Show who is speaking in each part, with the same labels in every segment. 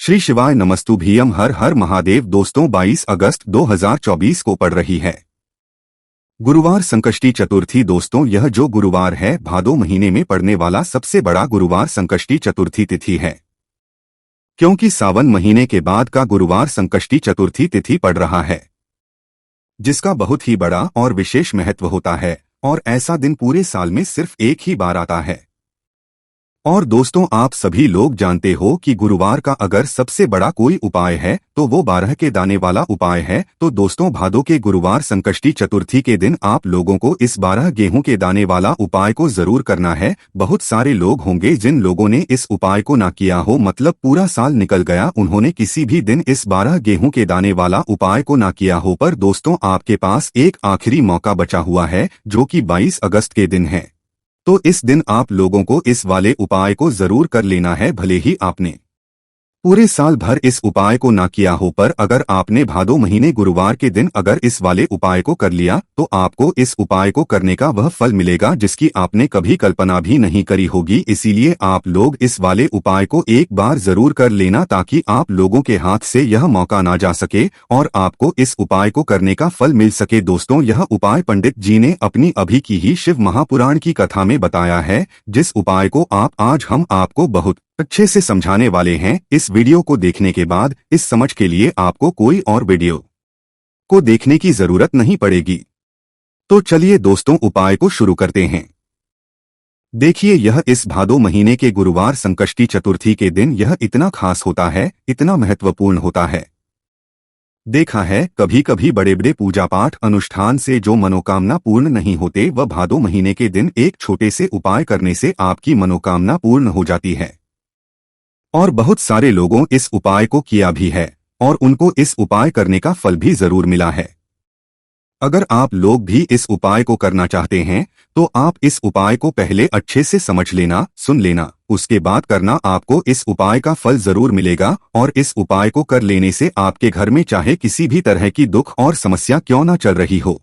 Speaker 1: श्री शिवाय नमस्तुभ्यम। हर हर महादेव। दोस्तों 22 अगस्त 2024 को पड़ रही है गुरुवार संकष्टी चतुर्थी। दोस्तों यह जो गुरुवार है भादो महीने में पड़ने वाला सबसे बड़ा गुरुवार संकष्टी चतुर्थी तिथि है, क्योंकि सावन महीने के बाद का गुरुवार संकष्टी चतुर्थी तिथि पड़ रहा है, जिसका बहुत ही बड़ा और विशेष महत्व होता है। और ऐसा दिन पूरे साल में सिर्फ एक ही बार आता है। और दोस्तों आप सभी लोग जानते हो कि गुरुवार का अगर सबसे बड़ा कोई उपाय है तो वो 12 के दाने वाला उपाय है। तो दोस्तों भादो के गुरुवार संकष्टी चतुर्थी के दिन आप लोगों को इस 12 गेहूं के दाने वाला उपाय को जरूर करना है। बहुत सारे लोग होंगे जिन लोगों ने इस उपाय को ना किया हो, मतलब पूरा साल निकल गया, उन्होंने किसी भी दिन इस 12 गेहूं के दाने वाला उपाय को ना किया हो। पर दोस्तों आपके पास एक आखिरी मौका बचा हुआ है जो कि 22 अगस्त के दिन है। तो इस दिन आप लोगों को इस वाले उपाय को जरूर कर लेना है, भले ही आपने पूरे साल भर इस उपाय को ना किया हो। पर अगर आपने भादो महीने गुरुवार के दिन अगर इस वाले उपाय को कर लिया तो आपको इस उपाय को करने का वह फल मिलेगा जिसकी आपने कभी कल्पना भी नहीं करी होगी। इसीलिए आप लोग इस वाले उपाय को एक बार जरूर कर लेना ताकि आप लोगों के हाथ से यह मौका ना जा सके और आपको इस उपाय को करने का फल मिल सके। दोस्तों यह उपाय पंडित जी ने अपनी अभी की ही शिव महापुराण की कथा में बताया है, जिस उपाय को आज हम आपको बहुत अच्छे से समझाने वाले हैं। इस वीडियो को देखने के बाद इस समझ के लिए आपको कोई और वीडियो को देखने की जरूरत नहीं पड़ेगी। तो चलिए दोस्तों उपाय को शुरू करते हैं। देखिए यह इस भादो महीने के गुरुवार संकष्टी चतुर्थी के दिन यह इतना खास होता है, इतना महत्वपूर्ण होता है। देखा है कभी कभी बड़े बड़े पूजा पाठ अनुष्ठान से जो मनोकामना पूर्ण नहीं होते, वह भादो महीने के दिन एक छोटे से उपाय करने से आपकी मनोकामना पूर्ण हो जाती है। और बहुत सारे लोगों इस उपाय को किया भी है और उनको इस उपाय करने का फल भी जरूर मिला है। अगर आप लोग भी इस उपाय को करना चाहते हैं तो आप इस उपाय को पहले अच्छे से समझ लेना, सुन लेना, उसके बाद करना। आपको इस उपाय का फल जरूर मिलेगा और इस उपाय को कर लेने से आपके घर में चाहे किसी भी तरह की दुख और समस्या क्यों ना चल रही हो,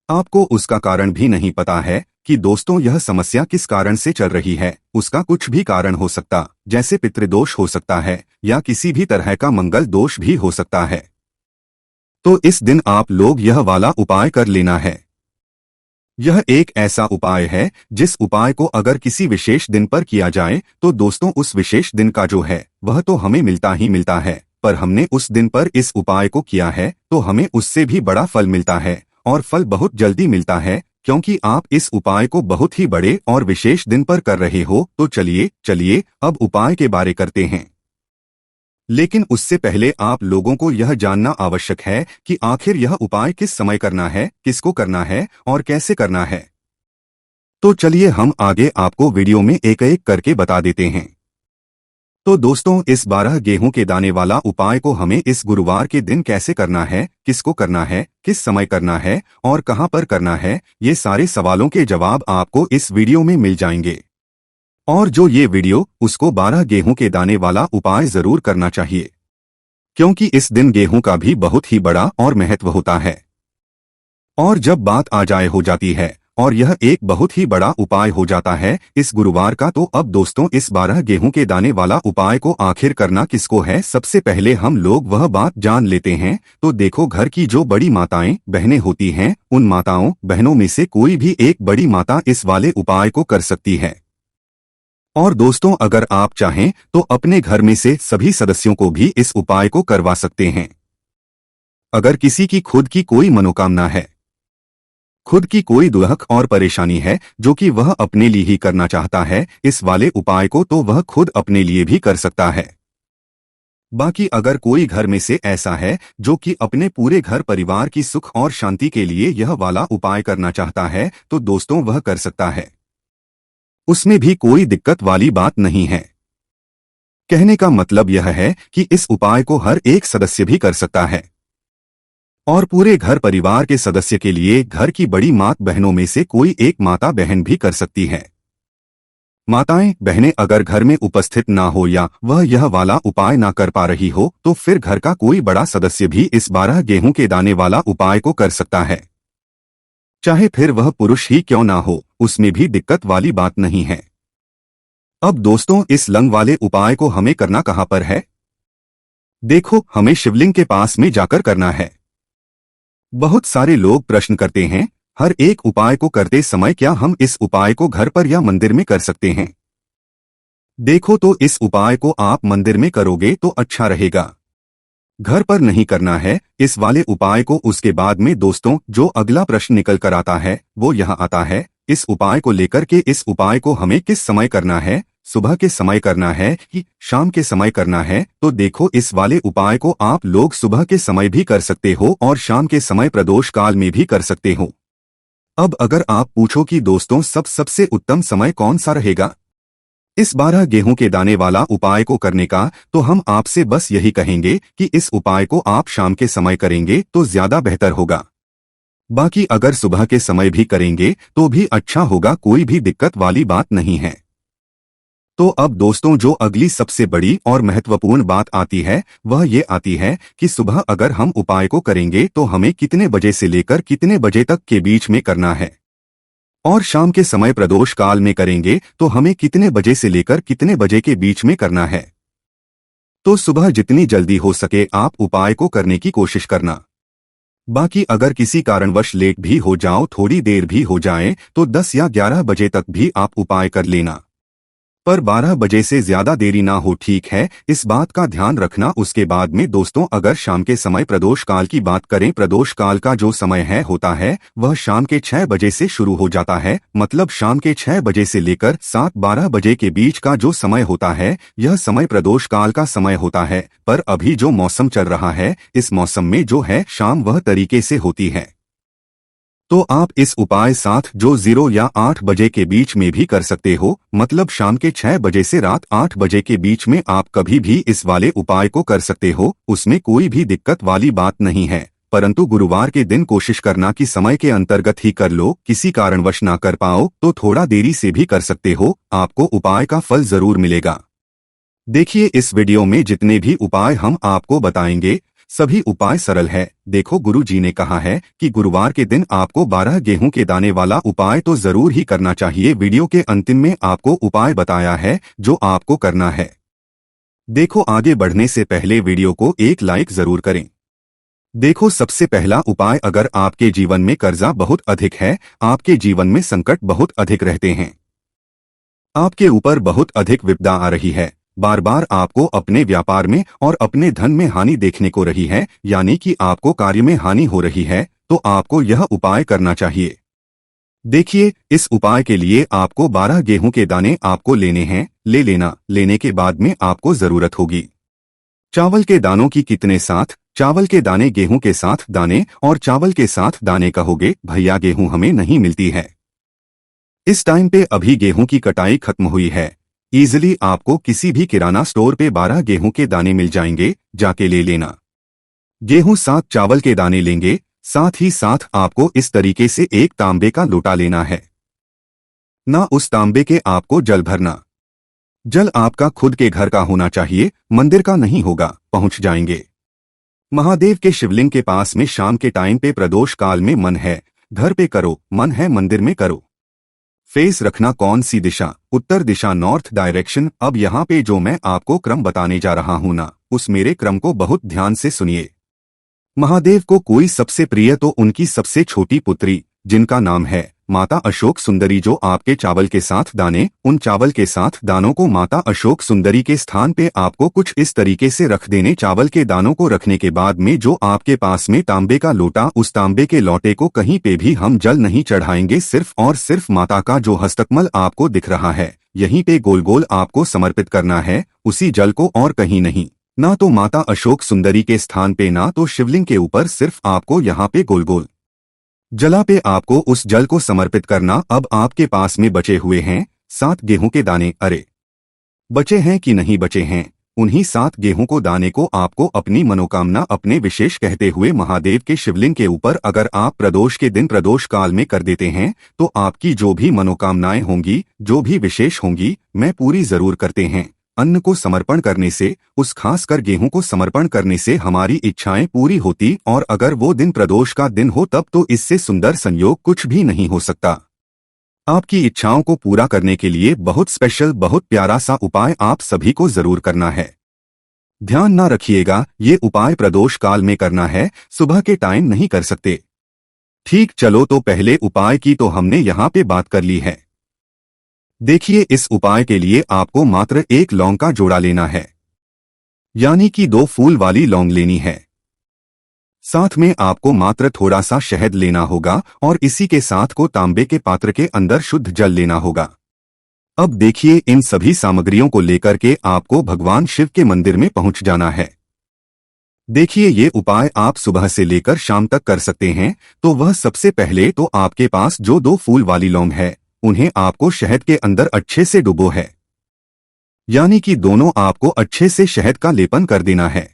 Speaker 1: आपको उसका कारण भी नहीं पता है कि दोस्तों यह समस्या किस कारण से चल रही है। उसका कुछ भी कारण हो सकता, जैसे पितृदोष हो सकता है या किसी भी तरह का मंगल दोष भी हो सकता है। तो इस दिन आप लोग यह वाला उपाय कर लेना है। यह एक ऐसा उपाय है जिस उपाय को अगर किसी विशेष दिन पर किया जाए तो दोस्तों उस विशेष दिन का जो है वह तो हमें मिलता ही मिलता है, पर हमने उस दिन पर इस उपाय को किया है तो हमें उससे भी बड़ा फल मिलता है और फल बहुत जल्दी मिलता है, क्योंकि आप इस उपाय को बहुत ही बड़े और विशेष दिन पर कर रहे हो। तो चलिए अब उपाय के बारे करते हैं। लेकिन उससे पहले आप लोगों को यह जानना आवश्यक है कि आखिर यह उपाय किस समय करना है, किसको करना है और कैसे करना है। तो चलिए हम आगे आपको वीडियो में एक एक करके बता देते हैं। तो दोस्तों इस 12 गेहूं के दाने वाला उपाय को हमें इस गुरुवार के दिन कैसे करना है, किसको करना है, किस समय करना है और कहां पर करना है, ये सारे सवालों के जवाब आपको इस वीडियो में मिल जाएंगे। और जो ये वीडियो उसको 12 गेहूं के दाने वाला उपाय जरूर करना चाहिए, क्योंकि इस दिन गेहूं का भी बहुत ही बड़ा और महत्व होता है। और जब बात आ जाए हो जाती है और यह एक बहुत ही बड़ा उपाय हो जाता है इस गुरुवार का, तो अब दोस्तों इस 12 गेहूं के दाने वाला उपाय को आखिर करना किसको है, सबसे पहले हम लोग वह बात जान लेते हैं। तो देखो घर की जो बड़ी माताएं बहनें होती हैं, उन माताओं बहनों में से कोई भी एक बड़ी माता इस वाले उपाय को कर सकती है। और दोस्तों अगर आप चाहें तो अपने घर में से सभी सदस्यों को भी इस उपाय को करवा सकते हैं। अगर किसी की खुद की कोई मनोकामना है, खुद की कोई दुख और परेशानी है जो कि वह अपने लिए ही करना चाहता है इस वाले उपाय को, तो वह खुद अपने लिए भी कर सकता है। बाकी अगर कोई घर में से ऐसा है जो कि अपने पूरे घर परिवार की सुख और शांति के लिए यह वाला उपाय करना चाहता है तो दोस्तों वह कर सकता है, उसमें भी कोई दिक्कत वाली बात नहीं है। कहने का मतलब यह है कि इस उपाय को हर एक सदस्य भी कर सकता है और पूरे घर परिवार के सदस्य के लिए घर की बड़ी माता बहनों में से कोई एक माता बहन भी कर सकती है। माताएं बहनें अगर घर में उपस्थित ना हो या वह यह वाला उपाय ना कर पा रही हो तो फिर घर का कोई बड़ा सदस्य भी इस 12 गेहूं के दाने वाला उपाय को कर सकता है, चाहे फिर वह पुरुष ही क्यों ना हो, उसमें भी दिक्कत वाली बात नहीं है। अब दोस्तों इस लंग वाले उपाय को हमें करना कहां पर है, देखो, हमें शिवलिंग के पास में जाकर करना है। बहुत सारे लोग प्रश्न करते हैं, हर एक उपाय को करते समय क्या हम इस उपाय को घर पर या मंदिर में कर सकते हैं? देखो, तो इस उपाय को आप मंदिर में करोगे तो अच्छा रहेगा। घर पर नहीं करना है इस वाले उपाय को। उसके बाद में दोस्तों, जो अगला प्रश्न निकल कर आता है वो यहाँ आता है, इस उपाय को लेकर के इस उपाय को हमें किस समय करना है? सुबह के समय करना है कि शाम के समय करना है? तो देखो, इस वाले उपाय को आप लोग सुबह के समय भी कर सकते हो और शाम के समय प्रदोष काल में भी कर सकते हो। अब अगर आप पूछो कि दोस्तों सबसे उत्तम समय कौन सा रहेगा इस 12 गेहूं के दाने वाला उपाय को करने का, तो हम आपसे बस यही कहेंगे कि इस उपाय को आप शाम के समय करेंगे तो ज्यादा बेहतर होगा। बाकी अगर सुबह के समय भी करेंगे तो भी अच्छा होगा, कोई भी दिक्कत वाली बात नहीं है। तो अब दोस्तों, जो अगली सबसे बड़ी और महत्वपूर्ण बात आती है वह ये आती है कि सुबह अगर हम उपाय को करेंगे तो हमें कितने बजे से लेकर कितने बजे तक के बीच में करना है, और शाम के समय प्रदोष काल में करेंगे तो हमें कितने बजे से लेकर कितने बजे के बीच में करना है। तो सुबह जितनी जल्दी हो सके आप उपाय को करने की कोशिश करना। बाकी अगर किसी कारणवश लेट भी हो जाओ, थोड़ी देर भी हो जाए, तो 10 या 11 बजे तक भी आप उपाय कर लेना, पर 12 बजे से ज्यादा देरी ना हो, ठीक है? इस बात का ध्यान रखना। उसके बाद में दोस्तों, अगर शाम के समय प्रदोष काल की बात करें, प्रदोष काल का जो समय होता है वह शाम के 6 बजे से शुरू हो जाता है। मतलब शाम के 6 बजे से लेकर 7-12 बजे के बीच का जो समय होता है यह समय प्रदोष काल का समय होता है। पर अभी जो मौसम चल रहा है, इस मौसम में जो है शाम वह तरीके से होती है। तो आप इस उपाय साथ जो 0 या 8 बजे के बीच में भी कर सकते हो। मतलब शाम के 6 बजे से रात 8 बजे के बीच में आप कभी भी इस वाले उपाय को कर सकते हो, उसमें कोई भी दिक्कत वाली बात नहीं है। परंतु गुरुवार के दिन कोशिश करना कि समय के अंतर्गत ही कर लो। किसी कारणवश ना कर पाओ तो थोड़ा देरी से भी कर सकते हो, आपको उपाय का फल जरूर मिलेगा। देखिए, इस वीडियो में जितने भी उपाय हम आपको बताएंगे सभी उपाय सरल है। देखो, गुरु जी ने कहा है कि गुरुवार के दिन आपको 12 गेहूं के दाने वाला उपाय तो जरूर ही करना चाहिए। वीडियो के अंतिम में आपको उपाय बताया है जो आपको करना है। देखो, आगे बढ़ने से पहले वीडियो को एक लाइक जरूर करें। देखो, सबसे पहला उपाय, अगर आपके जीवन में कर्जा बहुत अधिक है, आपके जीवन में संकट बहुत अधिक रहते हैं, आपके ऊपर बहुत अधिक विपदा आ रही है, बार बार आपको अपने व्यापार में और अपने धन में हानि देखने को रही है, यानी कि आपको कार्य में हानि हो रही है, तो आपको यह उपाय करना चाहिए। देखिए, इस उपाय के लिए आपको 12 गेहूं के दाने आपको लेने हैं। ले लेना। लेने के बाद में आपको जरूरत होगी चावल के दानों की। कितने साथ? चावल के दाने, गेहूं के साथ दाने और चावल के साथ दाने कहोगे भैया, गेहूं हमें नहीं मिलती है इस टाइम पे, अभी गेहूं की कटाई खत्म हुई है। इजीली आपको किसी भी किराना स्टोर पे 12 गेहूं के दाने मिल जाएंगे, जाके ले लेना। गेहूं साथ चावल के दाने लेंगे, साथ ही साथ आपको इस तरीके से एक तांबे का लोटा लेना है ना। उस तांबे के आपको जल भरना। जल आपका खुद के घर का होना चाहिए, मंदिर का नहीं होगा। पहुंच जाएंगे महादेव के शिवलिंग के पास में। शाम के टाइम पे प्रदोष काल में मन है घर पे करो, मन है मंदिर में करो। फेस रखना कौन सी दिशा? उत्तर दिशा, नॉर्थ डायरेक्शन। अब यहाँ पे जो मैं आपको क्रम बताने जा रहा हूँ ना, उस मेरे क्रम को बहुत ध्यान से सुनिए। महादेव को कोई सबसे प्रिय तो उनकी सबसे छोटी पुत्री, जिनका नाम है माता अशोक सुंदरी, जो आपके चावल के साथ दाने, उन चावल के साथ दानों को माता अशोक सुंदरी के स्थान पे आपको कुछ इस तरीके से रख देने। चावल के दानों को रखने के बाद में जो आपके पास में तांबे का लोटा, उस तांबे के लोटे को कहीं पे भी हम जल नहीं चढ़ाएंगे, सिर्फ और सिर्फ माता का जो हस्तकमल आपको दिख रहा है यहीं पे गोल गोल आपको समर्पित करना है, उसी जल को, और कहीं नहीं। ना तो माता अशोक सुंदरी के स्थान पे, ना तो शिवलिंग के ऊपर, सिर्फ आपको यहाँ पे गोल गोल जला पे आपको उस जल को समर्पित करना। अब आपके पास में बचे हुए हैं 7 गेहूं के दाने। अरे, बचे हैं कि नहीं बचे हैं? उन्हीं 7 गेहूं को दाने को आपको अपनी मनोकामना, अपने विशेष कहते हुए महादेव के शिवलिंग के ऊपर अगर आप प्रदोष के दिन प्रदोष काल में कर देते हैं तो आपकी जो भी मनोकामनाएं होंगी, जो भी विशेष होंगी, मैं पूरी जरूर करते हैं। अन्न को समर्पण करने से, उस खास कर गेहूं को समर्पण करने से हमारी इच्छाएं पूरी होती, और अगर वो दिन प्रदोष का दिन हो तब तो इससे सुंदर संयोग कुछ भी नहीं हो सकता। आपकी इच्छाओं को पूरा करने के लिए बहुत स्पेशल, बहुत प्यारा सा उपाय आप सभी को जरूर करना है। ध्यान ना रखिएगा, ये उपाय प्रदोष काल में करना है, सुबह के टाइम नहीं कर सकते। ठीक, चलो तो पहले उपाय की तो हमने यहाँ पे बात कर ली है। देखिए, इस उपाय के लिए आपको मात्र एक लौंग का जोड़ा लेना है, यानी कि 2 फूल वाली लौंग लेनी है। साथ में आपको मात्र थोड़ा सा शहद लेना होगा और इसी के साथ को तांबे के पात्र के अंदर शुद्ध जल लेना होगा। अब देखिए, इन सभी सामग्रियों को लेकर के आपको भगवान शिव के मंदिर में पहुंच जाना है। देखिए, ये उपाय आप सुबह से लेकर शाम तक कर सकते हैं। तो वह सबसे पहले तो आपके पास जो 2 फूल वाली लौंग है, उन्हें आपको शहद के अंदर अच्छे से डुबो है, यानी कि दोनों आपको अच्छे से शहद का लेपन कर देना है।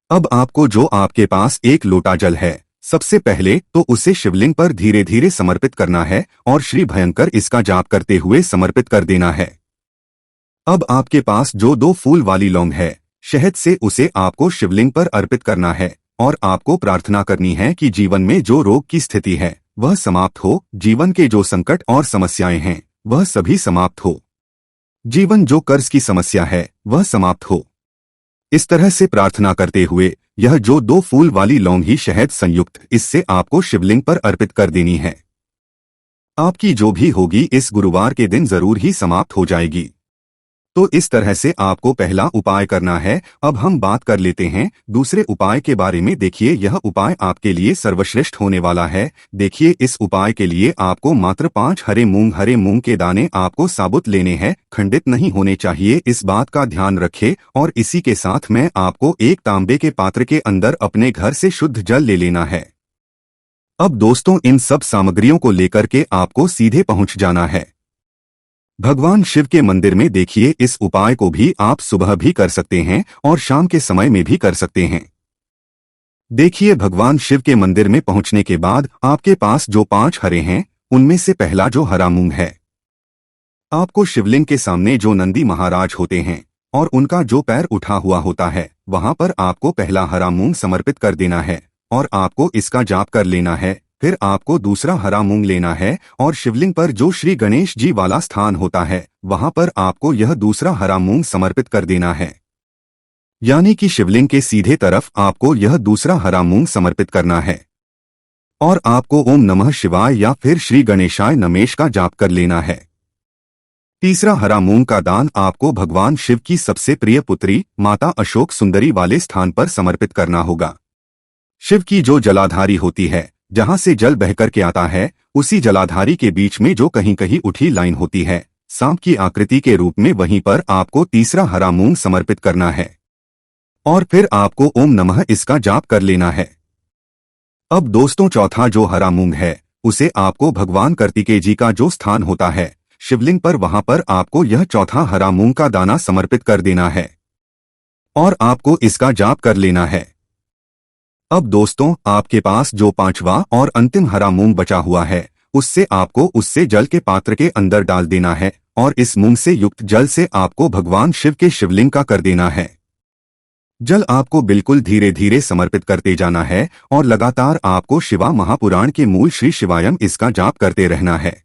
Speaker 1: अब आपको जो आपके पास 1 लोटा जल है, सबसे पहले तो उसे शिवलिंग पर धीरे धीरे समर्पित करना है और श्री भयंकर इसका जाप करते हुए समर्पित कर देना है। अब आपके पास जो 2 फूल वाली लौंग है, शहद से उसे आपको शिवलिंग पर अर्पित करना है और आपको प्रार्थना करनी है कि जीवन में जो रोग की स्थिति है वह समाप्त हो, जीवन के जो संकट और समस्याएं हैं वह सभी समाप्त हो, जीवन जो कर्ज की समस्या है वह समाप्त हो। इस तरह से प्रार्थना करते हुए यह जो 2 फूल वाली लौंग ही शहद संयुक्त इससे आपको शिवलिंग पर अर्पित कर देनी है। आपकी जो भी होगी इस गुरुवार के दिन जरूर ही समाप्त हो जाएगी। तो इस तरह से आपको पहला उपाय करना है। अब हम बात कर लेते हैं दूसरे उपाय के बारे में। देखिए, यह उपाय आपके लिए सर्वश्रेष्ठ होने वाला है। देखिए, इस उपाय के लिए आपको मात्र 5 हरे मूंग के दाने आपको साबुत लेने हैं, खंडित नहीं होने चाहिए, इस बात का ध्यान रखें। और इसी के साथ में आपको एक तांबे के पात्र के अंदर अपने घर से शुद्ध जल ले लेना है। अब दोस्तों, इन सब सामग्रियों को लेकर के आपको सीधे पहुंच जाना है भगवान शिव के मंदिर में। देखिए, इस उपाय को भी आप सुबह भी कर सकते हैं और शाम के समय में भी कर सकते हैं। देखिए, भगवान शिव के मंदिर में पहुंचने के बाद आपके पास जो 5 हरे हैं, उनमें से पहला जो हरा मूंग है, आपको शिवलिंग के सामने जो नंदी महाराज होते हैं और उनका जो पैर उठा हुआ होता है, वहां पर आपको पहला हरा मूंग समर्पित कर देना है और आपको इसका जाप कर लेना है। फिर आपको दूसरा हरा मूंग लेना है और शिवलिंग पर जो श्री गणेश जी वाला स्थान होता है, वहां पर आपको यह दूसरा हरा मूंग समर्पित कर देना है, यानी कि शिवलिंग के सीधे तरफ आपको यह दूसरा हरा मूंग समर्पित करना है। और आपको ओम नमः शिवाय या फिर श्री गणेशाय नमेश का जाप कर लेना है। तीसरा हरा मूंग का दान आपको भगवान शिव की सबसे प्रिय पुत्री माता अशोक सुंदरी वाले स्थान पर समर्पित करना होगा। शिव की जो जलाधारी होती है, जहां से जल बहकर के आता है, उसी जलाधारी के बीच में जो कहीं कहीं उठी लाइन होती है सांप की आकृति के रूप में, वहीं पर आपको तीसरा हरा मूंग समर्पित करना है और फिर आपको ओम नमः इसका जाप कर लेना है। अब दोस्तों, चौथा जो हरा मूंग है, उसे आपको भगवान कार्तिकेय जी का जो स्थान होता है शिवलिंग पर, वहां पर आपको यह चौथा हरा मूंग का दाना समर्पित कर देना है और आपको इसका जाप कर लेना है। अब दोस्तों, आपके पास जो 5वां और अंतिम हरा मूंग बचा हुआ है, उससे जल के पात्र के अंदर डाल देना है और इस मूंग से युक्त जल से आपको भगवान शिव के शिवलिंग का कर देना है। जल आपको बिल्कुल धीरे धीरे समर्पित करते जाना है और लगातार आपको शिवा महापुराण के मूल श्री शिवायम इसका जाप करते रहना है।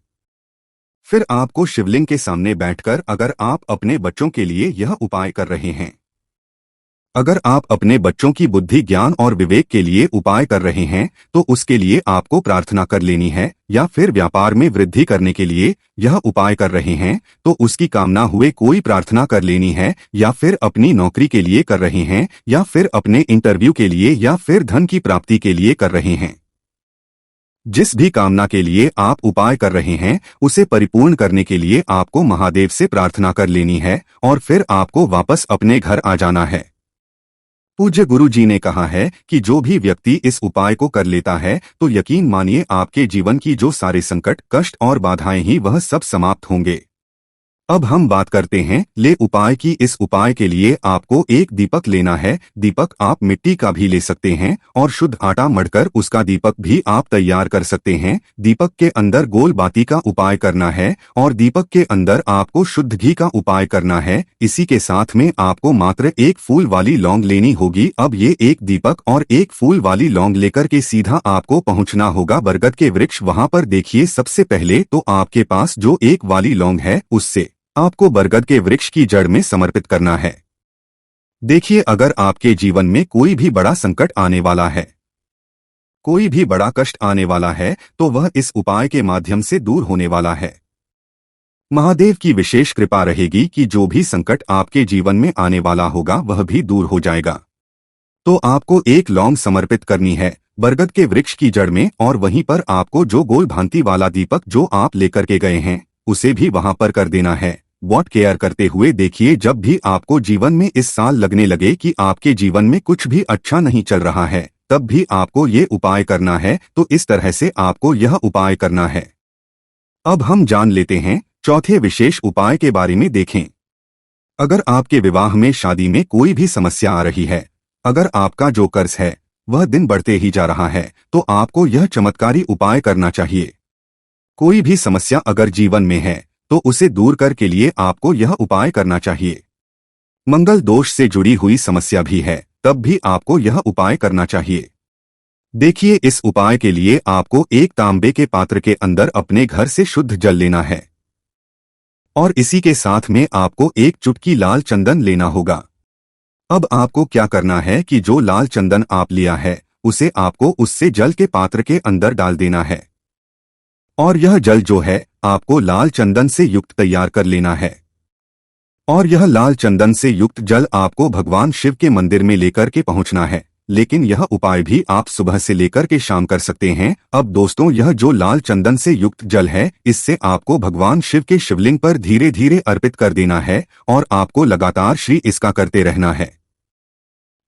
Speaker 1: फिर आपको शिवलिंग के सामने बैठकर, अगर आप अपने बच्चों के लिए यह उपाय कर रहे हैं, अगर आप अपने बच्चों की बुद्धि, ज्ञान और विवेक के लिए उपाय कर रहे हैं, तो उसके लिए आपको प्रार्थना कर लेनी है। या फिर व्यापार में वृद्धि करने के लिए यह उपाय कर रहे हैं, तो उसकी कामना हुए कोई प्रार्थना कर लेनी है। या फिर अपनी नौकरी के लिए कर रहे हैं, या फिर अपने इंटरव्यू के लिए, या फिर धन की प्राप्ति के लिए कर रहे हैं, जिस भी कामना के लिए आप उपाय कर रहे हैं, उसे परिपूर्ण करने के लिए आपको महादेव से प्रार्थना कर लेनी है और फिर आपको वापस अपने घर आ जाना है। पूज्य गुरु जी ने कहा है कि जो भी व्यक्ति इस उपाय को कर लेता है, तो यकीन मानिए आपके जीवन की जो सारे संकट, कष्ट और बाधाएं ही वह सब समाप्त होंगे। अब हम बात करते हैं ले उपाय की। इस उपाय के लिए आपको एक दीपक लेना है। दीपक आप मिट्टी का भी ले सकते हैं और शुद्ध आटा मढ़कर उसका दीपक भी आप तैयार कर सकते हैं। दीपक के अंदर गोल बाती का उपाय करना है और दीपक के अंदर आपको शुद्ध घी का उपाय करना है। इसी के साथ में आपको मात्र एक फूल वाली लौंग लेनी होगी। अब ये एक दीपक और एक फूल वाली लौंग लेकर के सीधा आपको पहुंचना होगा बरगद के वृक्ष। वहां पर देखिए, सबसे पहले तो आपके पास जो एक वाली लौंग है, उससे आपको बरगद के वृक्ष की जड़ में समर्पित करना है। देखिए, अगर आपके जीवन में कोई भी बड़ा संकट आने वाला है, कोई भी बड़ा कष्ट आने वाला है, तो वह इस उपाय के माध्यम से दूर होने वाला है। महादेव की विशेष कृपा रहेगी कि जो भी संकट आपके जीवन में आने वाला होगा वह भी दूर हो जाएगा। तो आपको एक लौंग समर्पित करनी है बरगद के वृक्ष की जड़ में, और वहीं पर आपको जो गोल भांति वाला दीपक जो आप लेकर के गए हैं उसे भी वहां पर कर देना है। वॉट केयर करते हुए देखिए, जब भी आपको जीवन में इस साल लगने लगे कि आपके जीवन में कुछ भी अच्छा नहीं चल रहा है, तब भी आपको ये उपाय करना है। तो इस तरह से आपको यह उपाय करना है। अब हम जान लेते हैं चौथे विशेष उपाय के बारे में। देखें, अगर आपके विवाह में, शादी में कोई भी समस्या आ रही है, अगर आपका जो कर्ज है वह दिन बढ़ते ही जा रहा है, तो आपको यह चमत्कारी उपाय करना चाहिए। कोई भी समस्या अगर जीवन में है तो उसे दूर कर के लिए आपको यह उपाय करना चाहिए। मंगल दोष से जुड़ी हुई समस्या भी है, तब भी आपको यह उपाय करना चाहिए। देखिए, इस उपाय के लिए आपको एक तांबे के पात्र के अंदर अपने घर से शुद्ध जल लेना है, और इसी के साथ में आपको एक चुटकी लाल चंदन लेना होगा। अब आपको क्या करना है कि जो लाल चंदन आप लिया है उसे आपको उससे जल के पात्र के अंदर डाल देना है, और यह जल जो है आपको लाल चंदन से युक्त तैयार कर लेना है। और यह लाल चंदन से युक्त जल आपको भगवान शिव के मंदिर में लेकर के पहुंचना है। लेकिन यह उपाय भी आप सुबह से लेकर के शाम कर सकते हैं। अब दोस्तों, यह जो लाल चंदन से युक्त जल है, इससे आपको भगवान शिव के शिवलिंग पर धीरे धीरे अर्पित कर देना है, और आपको लगातार श्री इसका करते रहना है।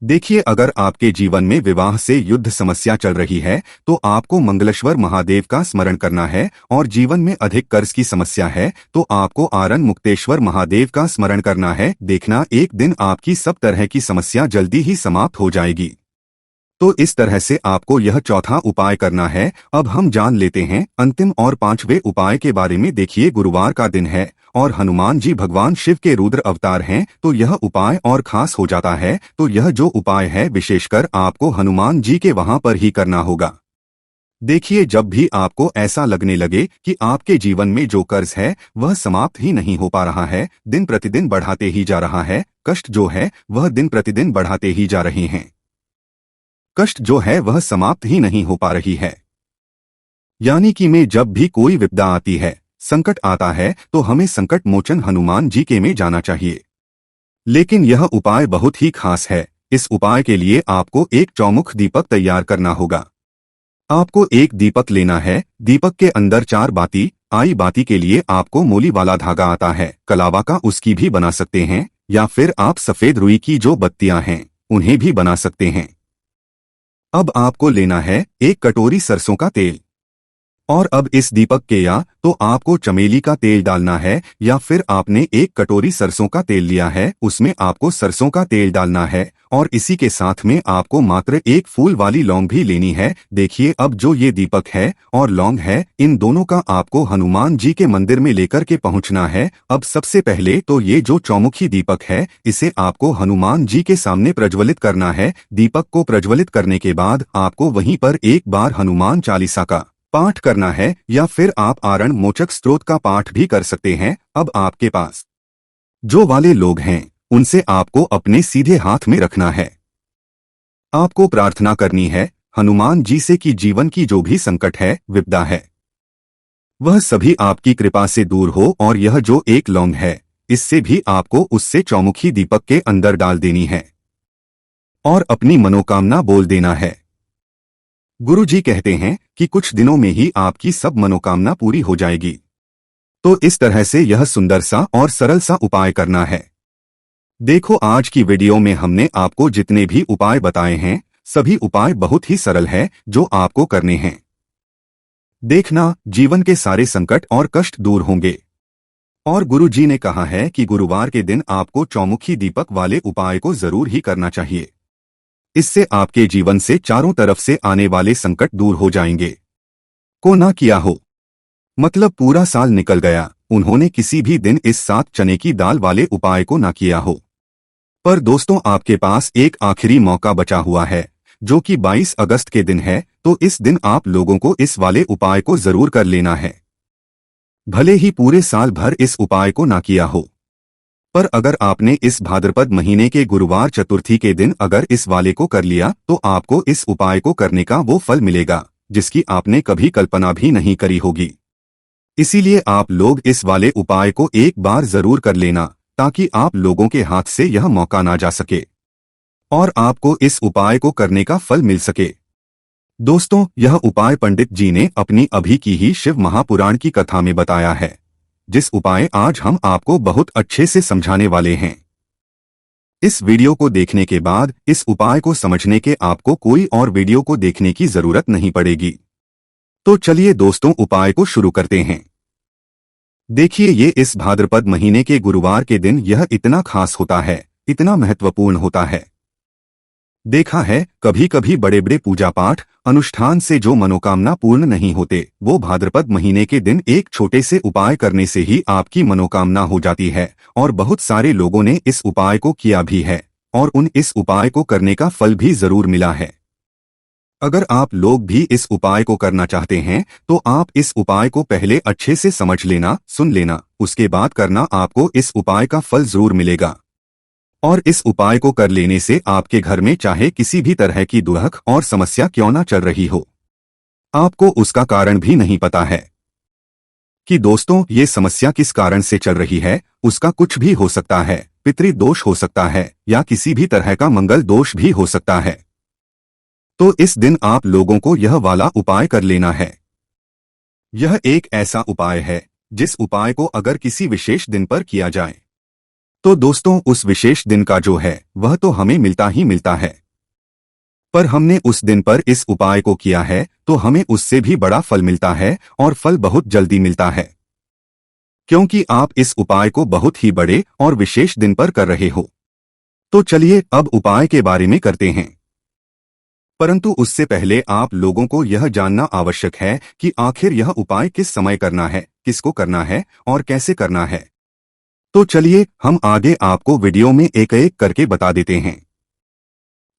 Speaker 1: देखिए, अगर आपके जीवन में विवाह से युद्ध समस्या चल रही है तो आपको मंगलेश्वर महादेव का स्मरण करना है, और जीवन में अधिक कर्ज की समस्या है तो आपको आरण मुक्तेश्वर महादेव का स्मरण करना है। देखना, एक दिन आपकी सब तरह की समस्या जल्दी ही समाप्त हो जाएगी। तो इस तरह से आपको यह चौथा उपाय करना है। अब हम जान लेते हैं अंतिम और पांचवें उपाय के बारे में। देखिए, गुरुवार का दिन है और हनुमान जी भगवान शिव के रुद्र अवतार हैं, तो यह उपाय और खास हो जाता है। तो यह जो उपाय है विशेषकर आपको हनुमान जी के वहां पर ही करना होगा। देखिए, जब भी आपको ऐसा लगने लगे कि आपके जीवन में जो कर्ज है वह समाप्त ही नहीं हो पा रहा है, दिन प्रतिदिन बढ़ाते ही जा रहा है, कष्ट जो है वह दिन प्रतिदिन बढ़ाते ही जा रहे हैं, कष्ट जो है वह समाप्त ही नहीं हो पा रही है, यानी कि में जब भी कोई विपदा आती है, संकट आता है, तो हमें संकट मोचन हनुमान जी के में जाना चाहिए। लेकिन यह उपाय बहुत ही खास है। इस उपाय के लिए आपको एक चौमुख दीपक तैयार करना होगा। आपको एक दीपक लेना है, दीपक के अंदर 4 बाती। आई बाती के लिए आपको मोली वाला धागा आता है, कलावा का, उसकी भी बना सकते हैं, या फिर आप सफेद रुई की जो बत्तियां हैं उन्हें भी बना सकते हैं। अब आपको लेना है एक कटोरी सरसों का तेल, और अब इस दीपक के या तो आपको चमेली का तेल डालना है, या फिर आपने एक कटोरी सरसों का तेल लिया है उसमें आपको सरसों का तेल डालना है, और इसी के साथ में आपको मात्र एक फूल वाली लौंग भी लेनी है। देखिए, अब जो ये दीपक है और लौंग है, इन दोनों का आपको हनुमान जी के मंदिर में लेकर के पहुंचना है। अब सबसे पहले तो ये जो चौमुखी दीपक है इसे आपको हनुमान जी के सामने प्रज्वलित करना है। दीपक को प्रज्वलित करने के बाद आपको वहीं पर एक बार हनुमान चालीसा का पाठ करना है, या फिर आप आरण मोचक स्तोत्र का पाठ भी कर सकते हैं। अब आपके पास जो वाले लोग हैं उनसे आपको अपने सीधे हाथ में रखना है। आपको प्रार्थना करनी है हनुमान जी से कि जीवन की जो भी संकट है, विपदा है, वह सभी आपकी कृपा से दूर हो, और यह जो एक लौंग है इससे भी आपको उससे चौमुखी दीपक के अंदर डाल देनी है, और अपनी मनोकामना बोल देना है। गुरु जी कहते हैं कि कुछ दिनों में ही आपकी सब मनोकामना पूरी हो जाएगी। तो इस तरह से यह सुंदर सा और सरल सा उपाय करना है। देखो, आज की वीडियो में हमने आपको जितने भी उपाय बताए हैं सभी उपाय बहुत ही सरल है जो आपको करने हैं। देखना, जीवन के सारे संकट और कष्ट दूर होंगे। और गुरु जी ने कहा है कि गुरुवार के दिन आपको चौमुखी दीपक वाले उपाय को जरूर ही करना चाहिए। इससे आपके जीवन से चारों तरफ से आने वाले संकट दूर हो जाएंगे। को ना किया हो मतलब पूरा साल निकल गया, उन्होंने किसी भी दिन इस 7 चने की दाल वाले उपाय को ना किया हो। पर दोस्तों, आपके पास एक आखिरी मौका बचा हुआ है जो कि 22 अगस्त के दिन है। तो इस दिन आप लोगों को इस वाले उपाय को जरूर कर लेना है, भले ही पूरे साल भर इस उपाय को ना किया हो। पर अगर आपने इस भाद्रपद महीने के गुरुवार चतुर्थी के दिन अगर इस वाले को कर लिया तो आपको इस उपाय को करने का वो फल मिलेगा जिसकी आपने कभी कल्पना भी नहीं करी होगी। इसीलिए आप लोग इस वाले उपाय को एक बार जरूर कर लेना ताकि आप लोगों के हाथ से यह मौका ना जा सके और आपको इस उपाय को करने का फल मिल सके। दोस्तों, यह उपाय पंडित जी ने अपनी अभी की ही शिव महापुराण की कथा में बताया है, जिस उपाय आज हम आपको बहुत अच्छे से समझाने वाले हैं। इस वीडियो को देखने के बाद इस उपाय को समझने के आपको कोई और वीडियो को देखने की जरूरत नहीं पड़ेगी। तो चलिए दोस्तों, उपाय को शुरू करते हैं। देखिए, ये इस भाद्रपद महीने के गुरुवार के दिन यह इतना खास होता है, इतना महत्वपूर्ण होता है। देखा है कभी कभी बड़े बड़े पूजा पाठ अनुष्ठान से जो मनोकामना पूर्ण नहीं होते, वो भाद्रपद महीने के दिन एक छोटे से उपाय करने से ही आपकी मनोकामना हो जाती है। और बहुत सारे लोगों ने इस उपाय को किया भी है और उन इस उपाय को करने का फल भी जरूर मिला है। अगर आप लोग भी इस उपाय को करना चाहते हैं तो आप इस उपाय को पहले अच्छे से समझ लेना, सुन लेना, उसके बाद करना, आपको इस उपाय का फल जरूर मिलेगा। और इस उपाय को कर लेने से आपके घर में चाहे किसी भी तरह की दुख और समस्या क्यों ना चल रही हो, आपको उसका कारण भी नहीं पता है कि दोस्तों ये समस्या किस कारण से चल रही है। उसका कुछ भी हो सकता है, पितृदोष हो सकता है या किसी भी तरह का मंगल दोष भी हो सकता है। तो इस दिन आप लोगों को यह वाला उपाय कर लेना है। यह एक ऐसा उपाय है जिस उपाय को अगर किसी विशेष दिन पर किया जाए तो दोस्तों उस विशेष दिन का जो है वह तो हमें मिलता ही मिलता है, पर हमने उस दिन पर इस उपाय को किया है तो हमें उससे भी बड़ा फल मिलता है और फल बहुत जल्दी मिलता है, क्योंकि आप इस उपाय को बहुत ही बड़े और विशेष दिन पर कर रहे हो। तो चलिए अब उपाय के बारे में करते हैं। परंतु उससे पहले आप लोगों को यह जानना आवश्यक है कि आखिर यह उपाय किस समय करना है, किसको करना है और कैसे करना है। तो चलिए हम आगे आपको वीडियो में एक एक करके बता देते हैं।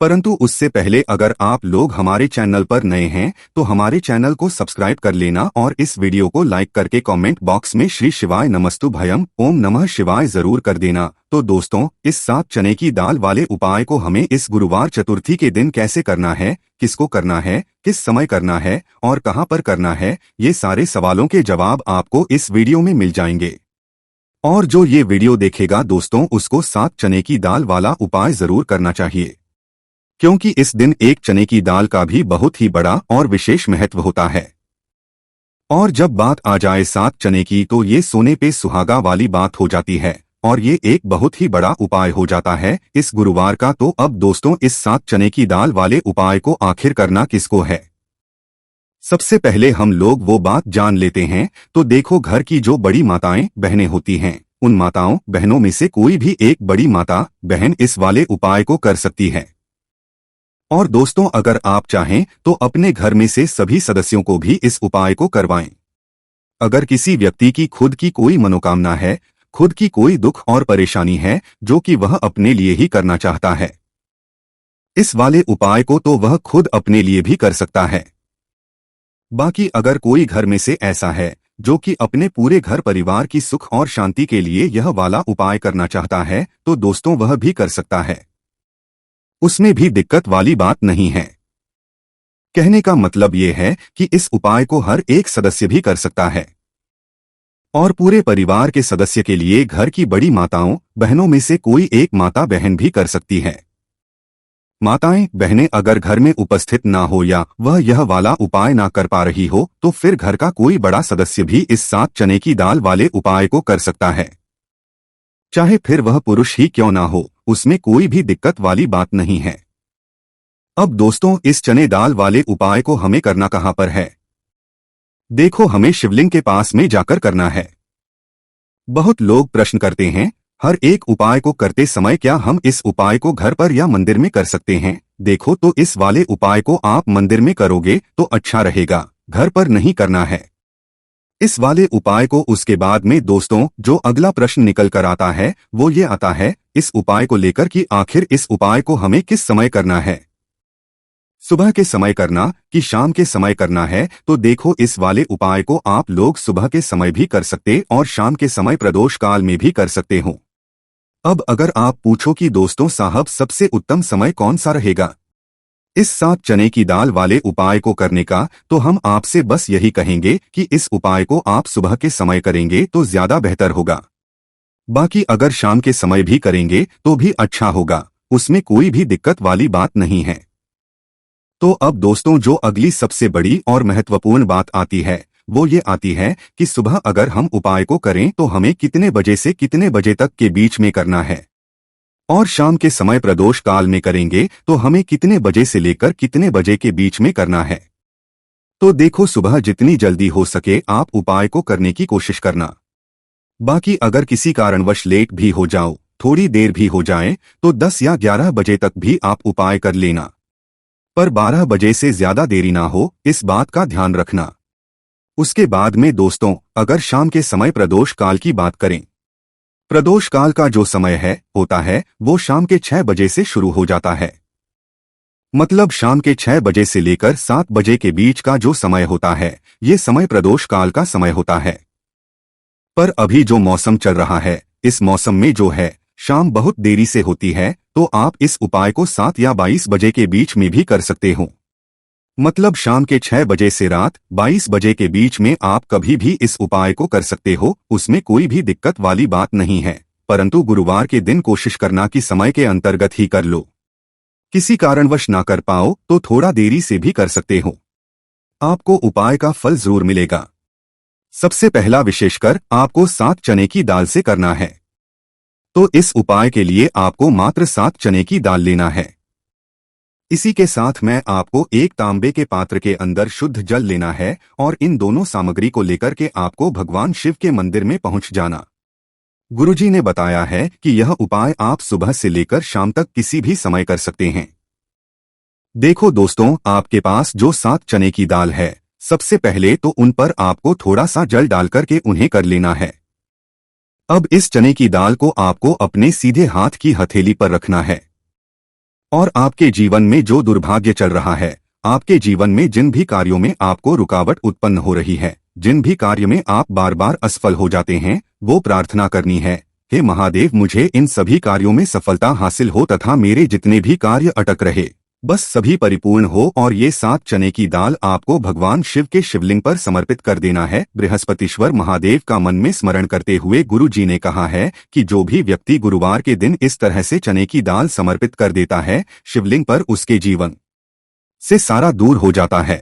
Speaker 1: परंतु उससे पहले अगर आप लोग हमारे चैनल पर नए हैं तो हमारे चैनल को सब्सक्राइब कर लेना और इस वीडियो को लाइक करके कमेंट बॉक्स में श्री शिवाय नमस्तुभ्यम ओम नमः शिवाय जरूर कर देना। तो दोस्तों, इस 7 चने की दाल वाले उपाय को हमें इस गुरुवार चतुर्थी के दिन कैसे करना है, किसको करना है, किस समय करना है और कहाँ पर करना है, ये सारे सवालों के जवाब आपको इस वीडियो में मिल जाएंगे। और जो ये वीडियो देखेगा दोस्तों, उसको 7 चने की दाल वाला उपाय जरूर करना चाहिए, क्योंकि इस दिन एक चने की दाल का भी बहुत ही बड़ा और विशेष महत्व होता है। और जब बात आ जाए 7 चने की तो ये सोने पे सुहागा वाली बात हो जाती है और ये एक बहुत ही बड़ा उपाय हो जाता है इस गुरुवार का। तो अब दोस्तों, इस 7 चने की दाल वाले उपाय को आखिर करना किसको है, सबसे पहले हम लोग वो बात जान लेते हैं। तो देखो, घर की जो बड़ी माताएं बहनें होती हैं, उन माताओं बहनों में से कोई भी एक बड़ी माता बहन इस वाले उपाय को कर सकती है। और दोस्तों, अगर आप चाहें तो अपने घर में से सभी सदस्यों को भी इस उपाय को करवाएं। अगर किसी व्यक्ति की खुद की कोई मनोकामना है, खुद की कोई दुख और परेशानी है जो कि वह अपने लिए ही करना चाहता है, इस वाले उपाय को तो वह खुद अपने लिए भी कर सकता है। बाकी अगर कोई घर में से ऐसा है जो कि अपने पूरे घर परिवार की सुख और शांति के लिए यह वाला उपाय करना चाहता है तो दोस्तों वह भी कर सकता है, उसमें भी दिक्कत वाली बात नहीं है। कहने का मतलब ये है कि इस उपाय को हर एक सदस्य भी कर सकता है और पूरे परिवार के सदस्य के लिए घर की बड़ी माताओं बहनों में से कोई एक माता बहन भी कर सकती है। माताएं बहनें अगर घर में उपस्थित ना हो या वह यह वाला उपाय ना कर पा रही हो तो फिर घर का कोई बड़ा सदस्य भी इस 7 चने की दाल वाले उपाय को कर सकता है, चाहे फिर वह पुरुष ही क्यों ना हो, उसमें कोई भी दिक्कत वाली बात नहीं है। अब दोस्तों, इस चने दाल वाले उपाय को हमें करना कहाँ पर है? देखो, हमें शिवलिंग के पास में जाकर करना है। बहुत लोग प्रश्न करते हैं, हर एक उपाय को करते समय क्या हम इस उपाय को घर पर या मंदिर में कर सकते हैं? देखो, तो इस वाले उपाय को आप मंदिर में करोगे तो अच्छा रहेगा, घर पर नहीं करना है इस वाले उपाय को। उसके बाद में दोस्तों जो अगला प्रश्न निकल कर आता है वो ये आता है इस उपाय को लेकर कि आखिर इस उपाय को हमें किस समय करना है, सुबह के समय करना कि शाम के समय करना है? तो देखो, इस वाले उपाय को आप लोग सुबह के समय भी कर सकते और शाम के समय प्रदोष काल में भी कर सकते हो। अब अगर आप पूछो कि दोस्तों साहब सबसे उत्तम समय कौन सा रहेगा इस 7 चने की दाल वाले उपाय को करने का, तो हम आपसे बस यही कहेंगे कि इस उपाय को आप सुबह के समय करेंगे तो ज्यादा बेहतर होगा। बाकी अगर शाम के समय भी करेंगे तो भी अच्छा होगा, उसमें कोई भी दिक्कत वाली बात नहीं है। तो अब दोस्तों जो अगली सबसे बड़ी और महत्वपूर्ण बात आती है वो ये आती है कि सुबह अगर हम उपाय को करें तो हमें कितने बजे से कितने बजे तक के बीच में करना है, और शाम के समय प्रदोष काल में करेंगे तो हमें कितने बजे से लेकर कितने बजे के बीच में करना है। तो देखो सुबह जितनी जल्दी हो सके आप उपाय को करने की कोशिश करना। बाकी अगर किसी कारणवश लेट भी हो जाओ, थोड़ी देर भी हो जाए, तो 10 या 11 बजे तक भी आप उपाय कर लेना, पर 12 बजे से ज्यादा देरी ना हो, इस बात का ध्यान रखना। उसके बाद में दोस्तों अगर शाम के समय प्रदोष काल की बात करें, प्रदोष काल का जो समय होता है वो शाम के 6 बजे से शुरू हो जाता है। मतलब शाम के 6 बजे से लेकर 7 बजे के बीच का जो समय होता है ये समय प्रदोष काल का समय होता है। पर अभी जो मौसम चल रहा है इस मौसम में जो है शाम बहुत देरी से होती है, तो आप इस उपाय को 7 या 22 बजे के बीच में भी कर सकते हो। मतलब शाम के 6 बजे से रात 22 बजे के बीच में आप कभी भी इस उपाय को कर सकते हो, उसमें कोई भी दिक्कत वाली बात नहीं है। परंतु गुरुवार के दिन कोशिश करना कि समय के अंतर्गत ही कर लो। किसी कारणवश ना कर पाओ तो थोड़ा देरी से भी कर सकते हो, आपको उपाय का फल जरूर मिलेगा। सबसे पहला विशेषकर आपको 7 चने की दाल से करना है। तो इस उपाय के लिए आपको मात्र 7 चने की दाल लेना है। इसी के साथ मैं आपको एक तांबे के पात्र के अंदर शुद्ध जल लेना है और इन दोनों सामग्री को लेकर के आपको भगवान शिव के मंदिर में पहुंच जाना। गुरुजी ने बताया है कि यह उपाय आप सुबह से लेकर शाम तक किसी भी समय कर सकते हैं। देखो दोस्तों आपके पास जो 7 चने की दाल है, सबसे पहले तो उन पर आपको थोड़ा सा जल डालकर के उन्हें कर लेना है। अब इस चने की दाल को आपको अपने सीधे हाथ की हथेली पर रखना है और आपके जीवन में जो दुर्भाग्य चल रहा है, आपके जीवन में जिन भी कार्यों में आपको रुकावट उत्पन्न हो रही है, जिन भी कार्य में आप बार बार असफल हो जाते हैं, वो प्रार्थना करनी है, हे महादेव मुझे इन सभी कार्यों में सफलता हासिल हो तथा मेरे जितने भी कार्य अटक रहे बस सभी परिपूर्ण हो। और ये 7 चने की दाल आपको भगवान शिव के शिवलिंग पर समर्पित कर देना है। बृहस्पतिश्वर महादेव का मन में स्मरण करते हुए गुरु जी ने कहा है कि जो भी व्यक्ति गुरुवार के दिन इस तरह से चने की दाल समर्पित कर देता है शिवलिंग पर, उसके जीवन से सारा दूर हो जाता है।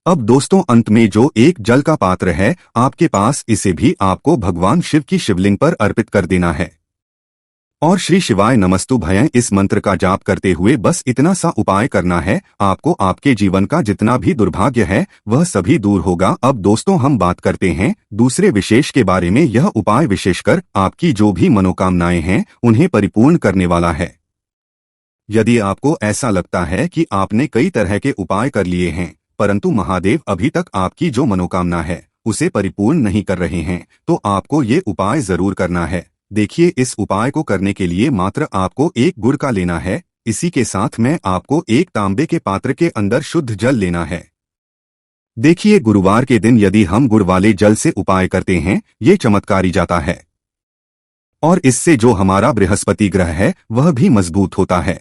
Speaker 1: अब दोस्तों अंत में जो एक जल का पात्र है आपके पास, इसे भी आपको भगवान शिव की शिवलिंग पर अर्पित कर देना है और श्री शिवाय नमस्तु भयं इस मंत्र का जाप करते हुए बस इतना सा उपाय करना है, आपको आपके जीवन का जितना भी दुर्भाग्य है वह सभी दूर होगा। अब दोस्तों हम बात करते हैं दूसरे विशेष के बारे में। यह उपाय विशेषकर आपकी जो भी मनोकामनाएं हैं उन्हें परिपूर्ण करने वाला है। यदि आपको ऐसा लगता है कि आपने कई तरह के उपाय कर लिए हैं परंतु महादेव अभी तक आपकी जो मनोकामना है उसे परिपूर्ण नहीं कर रहे हैं, तो आपको ये उपाय जरूर करना है। देखिए इस उपाय को करने के लिए मात्र आपको एक गुड़ का लेना है। इसी के साथ में आपको एक तांबे के पात्र के अंदर शुद्ध जल लेना है। देखिए गुरुवार के दिन यदि हम गुड़ वाले जल से उपाय करते हैं ये चमत्कारी जाता है और इससे जो हमारा बृहस्पति ग्रह है वह भी मजबूत होता है।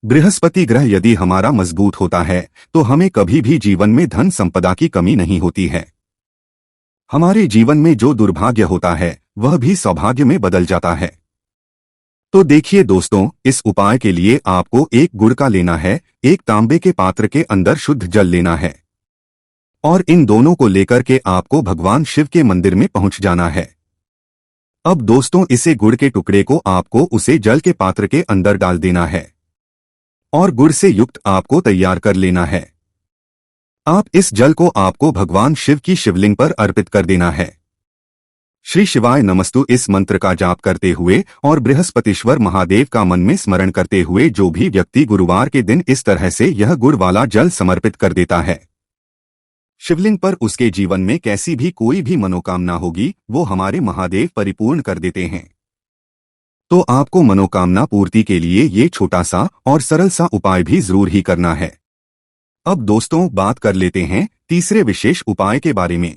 Speaker 1: बृहस्पति ग्रह यदि हमारा मजबूत होता है तो हमें कभी भी जीवन में धन संपदा की कमी नहीं होती है। हमारे जीवन में जो दुर्भाग्य होता है वह भी सौभाग्य में बदल जाता है। तो देखिए दोस्तों इस उपाय के लिए आपको एक गुड़ का लेना है, एक तांबे के पात्र के अंदर शुद्ध जल लेना है और इन दोनों को लेकर के आपको भगवान शिव के मंदिर में पहुंच जाना है। अब दोस्तों इसे गुड़ के टुकड़े को आपको उसे जल के पात्र के अंदर डाल देना है और गुड़ से युक्त आपको तैयार कर लेना है। आप इस जल को आपको भगवान शिव की शिवलिंग पर अर्पित कर देना है। श्री शिवाय नमस्तु इस मंत्र का जाप करते हुए और बृहस्पतिश्वर महादेव का मन में स्मरण करते हुए जो भी व्यक्ति गुरुवार के दिन इस तरह से यह गुड़ वाला जल समर्पित कर देता है शिवलिंग पर, उसके जीवन में कैसी भी कोई भी मनोकामना होगी वो हमारे महादेव परिपूर्ण कर देते हैं। तो आपको मनोकामना पूर्ति के लिए ये छोटा सा और सरल सा उपाय भी जरूर ही करना है। अब दोस्तों बात कर लेते हैं तीसरे विशेष उपाय के बारे में।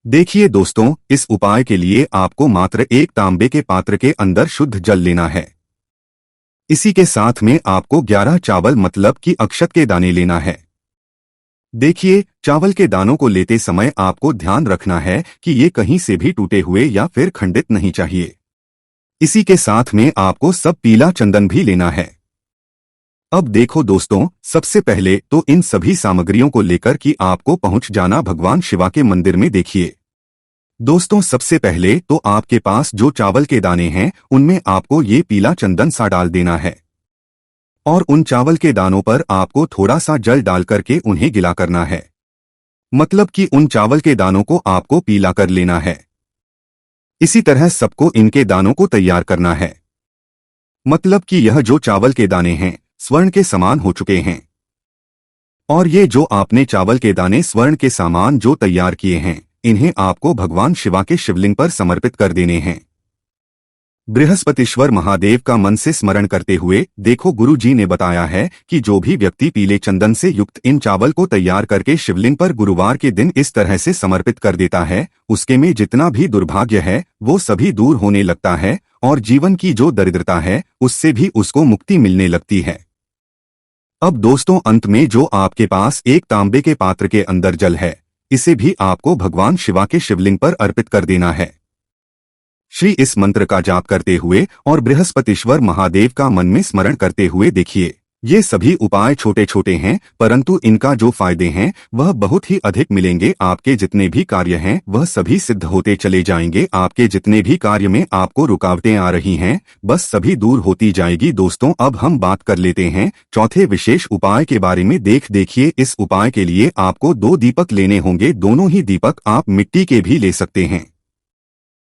Speaker 1: देखिए दोस्तों, इस उपाय के लिए आपको मात्र एक तांबे के पात्र के अंदर शुद्ध जल लेना है। इसी के साथ में आपको 11 चावल मतलब कि अक्षत के दाने लेना है। देखिए, चावल के दानों को लेते समय आपको ध्यान रखना है कि ये कहीं से भी टूटे हुए या फिर खंडित नहीं चाहिए। इसी के साथ में आपको सब पीला चंदन भी लेना है। अब देखो दोस्तों, सबसे पहले तो इन सभी सामग्रियों को लेकर कि आपको पहुंच जाना भगवान शिवा के मंदिर में। देखिए दोस्तों, सबसे पहले तो आपके पास जो चावल के दाने हैं उनमें आपको ये पीला चंदन सा डाल देना है और उन चावल के दानों पर आपको थोड़ा सा जल डाल करके उन्हें गिला करना है। मतलब कि उन चावल के दानों को आपको पीला कर लेना है। इसी तरह सबको इनके दानों को तैयार करना है। मतलब कि यह जो चावल के दाने हैं स्वर्ण के समान हो चुके हैं और ये जो आपने चावल के दाने स्वर्ण के समान जो तैयार किए हैं इन्हें आपको भगवान शिवा के शिवलिंग पर समर्पित कर देने हैं। बृहस्पतिश्वर महादेव का मन से स्मरण करते हुए देखो, गुरु जी ने बताया है कि जो भी व्यक्ति पीले चंदन से युक्त इन चावल को तैयार करके शिवलिंग पर गुरुवार के दिन इस तरह से समर्पित कर देता है, उसके में जितना भी दुर्भाग्य है वो सभी दूर होने लगता है और जीवन की जो दरिद्रता है उससे भी उसको मुक्ति मिलने लगती है। अब दोस्तों, अंत में जो आपके पास एक तांबे के पात्र के अंदर जल है, इसे भी आपको भगवान शिवा के शिवलिंग पर अर्पित कर देना है। श्री इस मंत्र का जाप करते हुए और बृहस्पतिश्वर महादेव का मन में स्मरण करते हुए देखिए, ये सभी उपाय छोटे छोटे हैं परंतु इनका जो फायदे हैं वह बहुत ही अधिक मिलेंगे। आपके जितने भी कार्य हैं वह सभी सिद्ध होते चले जाएंगे। आपके जितने भी कार्य में आपको रुकावटें आ रही हैं बस सभी दूर होती जाएगी। दोस्तों, अब हम बात कर लेते हैं चौथे विशेष उपाय के बारे में। देखिए, इस उपाय के लिए आपको 2 दीपक लेने होंगे। दोनों ही दीपक आप मिट्टी के भी ले सकते हैं।